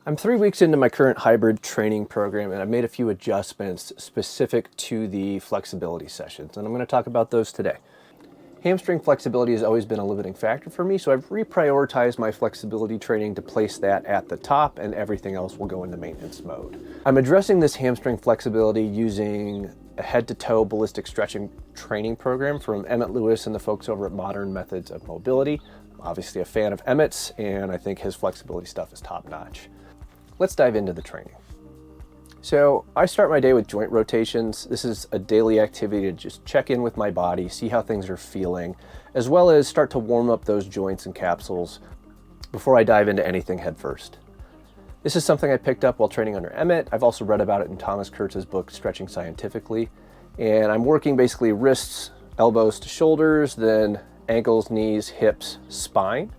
I'm 3 weeks into my current hybrid training program, and I've made a few adjustments specific to the flexibility sessions, and I'm going to talk about those today. Hamstring flexibility has always been a limiting factor for me, so I've reprioritized my flexibility training to place that at the top, and everything else will go into maintenance mode. I'm addressing this hamstring flexibility using a head-to-toe ballistic stretching training program from Emmett Lewis and the folks over at Modern Methods of Mobility. I'm obviously a fan of Emmett's, and I think his flexibility stuff is top-notch. Let's dive into the training. So I start my day with joint rotations. This is a daily activity to just check in with my body, see how things are feeling, as well as start to warm up those joints and capsules before I dive into anything head first. This is something I picked up while training under Emmett. I've also read about it in Thomas Kurtz's book, Stretching Scientifically. And I'm working basically wrists, elbows to shoulders, then ankles, knees, hips, spine.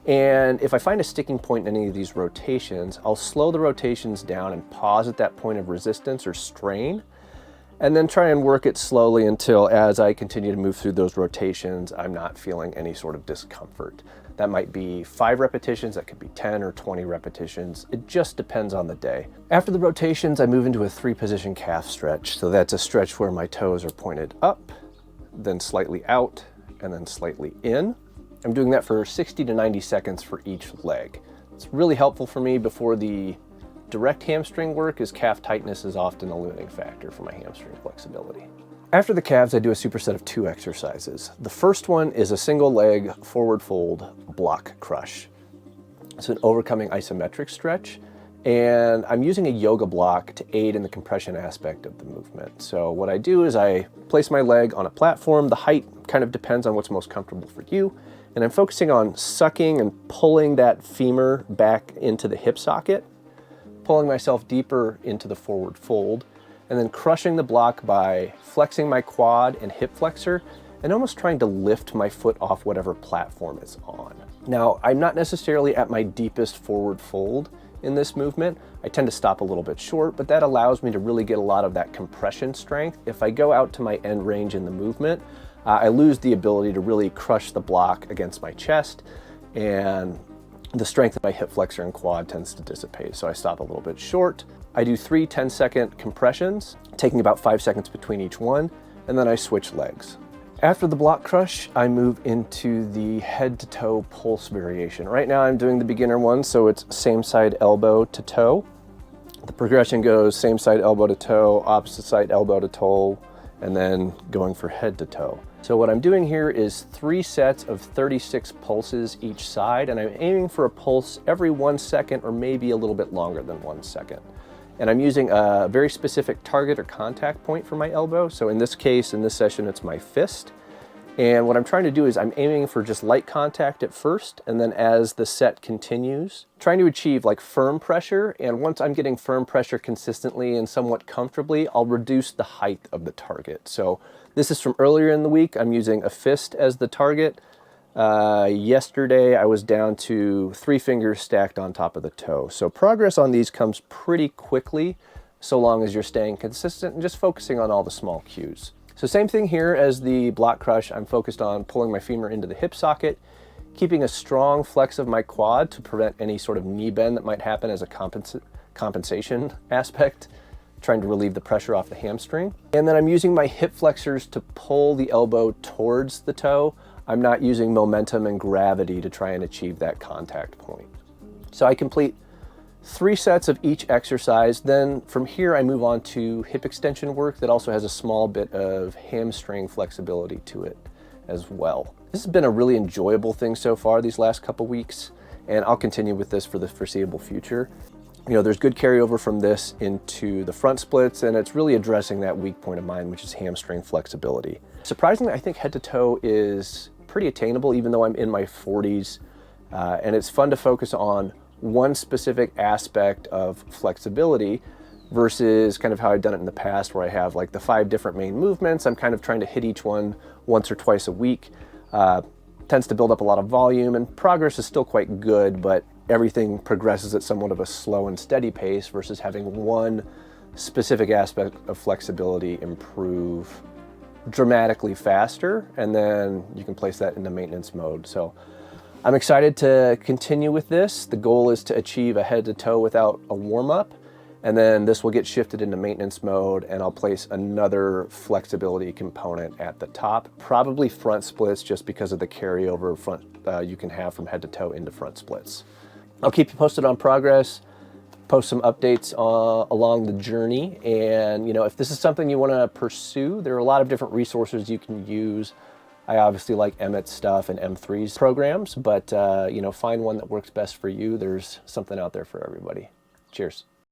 And if I find a sticking point in any of these rotations, I'll slow the rotations down and pause at that point of resistance or strain, and then try and work it slowly until, as I continue to move through those rotations, I'm not feeling any sort of discomfort. That might be 5 repetitions, that could be 10 or 20 repetitions. It just depends on the day. After the rotations, I move into a 3-position calf stretch. So that's a stretch where my toes are pointed up, then slightly out, and then slightly in. I'm doing that for 60 to 90 seconds for each leg. It's really helpful for me before the direct hamstring work, as calf tightness is often a limiting factor for my hamstring flexibility. After the calves, I do a superset of 2 exercises. The first one is a single leg forward fold block crush. It's an overcoming isometric stretch, and I'm using a yoga block to aid in the compression aspect of the movement. So what I do is I place my leg on a platform. The height kind of depends on what's most comfortable for you. And I'm focusing on sucking and pulling that femur back into the hip socket, pulling myself deeper into the forward fold, and then crushing the block by flexing my quad and hip flexor and almost trying to lift my foot off whatever platform it's on. Now, I'm not necessarily at my deepest forward fold in this movement. I tend to stop a little bit short, but that allows me to really get a lot of that compression strength. If I go out to my end range in the movement, I lose the ability to really crush the block against my chest, and the strength of my hip flexor and quad tends to dissipate. So I stop a little bit short. I do 3 10-second compressions, taking about 5 seconds between each one, and then I switch legs. After the block crush, I move into the head to toe pulse variation. Right now I'm doing the beginner one, so it's same side elbow to toe. The progression goes same side elbow to toe, opposite side elbow to toe, and then going for head to toe. So what I'm doing here is 3 sets of 36 pulses each side, and I'm aiming for a pulse every 1 second or maybe a little bit longer than 1 second. And I'm using a very specific target or contact point for my elbow. So in this case, in this session, it's my fist. And what I'm trying to do is I'm aiming for just light contact at first, and then as the set continues, trying to achieve like firm pressure. And once I'm getting firm pressure consistently and somewhat comfortably, I'll reduce the height of the target. So this is from earlier in the week. I'm using a fist as the target. Yesterday, I was down to 3 fingers stacked on top of the toe. So progress on these comes pretty quickly, so long as you're staying consistent and just focusing on all the small cues. So same thing here as the block crush. I'm focused on pulling my femur into the hip socket, keeping a strong flex of my quad to prevent any sort of knee bend that might happen as a compensation aspect, trying to relieve the pressure off the hamstring. And then I'm using my hip flexors to pull the elbow towards the toe. I'm not using momentum and gravity to try and achieve that contact point. So I complete 3 sets of each exercise. Then from here, I move on to hip extension work that also has a small bit of hamstring flexibility to it as well. This has been a really enjoyable thing so far these last couple weeks, and I'll continue with this for the foreseeable future. You know, there's good carryover from this into the front splits, and it's really addressing that weak point of mine, which is hamstring flexibility. Surprisingly, I think head to toe is pretty attainable, even though I'm in my 40s, and it's fun to focus on one specific aspect of flexibility versus kind of how I've done it in the past, where I have like the 5 different main movements. I'm kind of trying to hit each one once or twice a week. Tends to build up a lot of volume, and progress is still quite good, but everything progresses at somewhat of a slow and steady pace versus having one specific aspect of flexibility improve dramatically faster, and then you can place that into maintenance mode. So I'm excited to continue with this. The goal is to achieve a head to toe without a warm-up, and then this will get shifted into maintenance mode, and I'll place another flexibility component at the top, probably front splits, just because of the carryover front you can have from head to toe into front splits. I'll keep you posted on progress, post some updates along the journey, and if this is something you want to pursue, there are a lot of different resources you can use. I obviously like Emmett's stuff and M3's programs, but find one that works best for you. There's something out there for everybody. Cheers.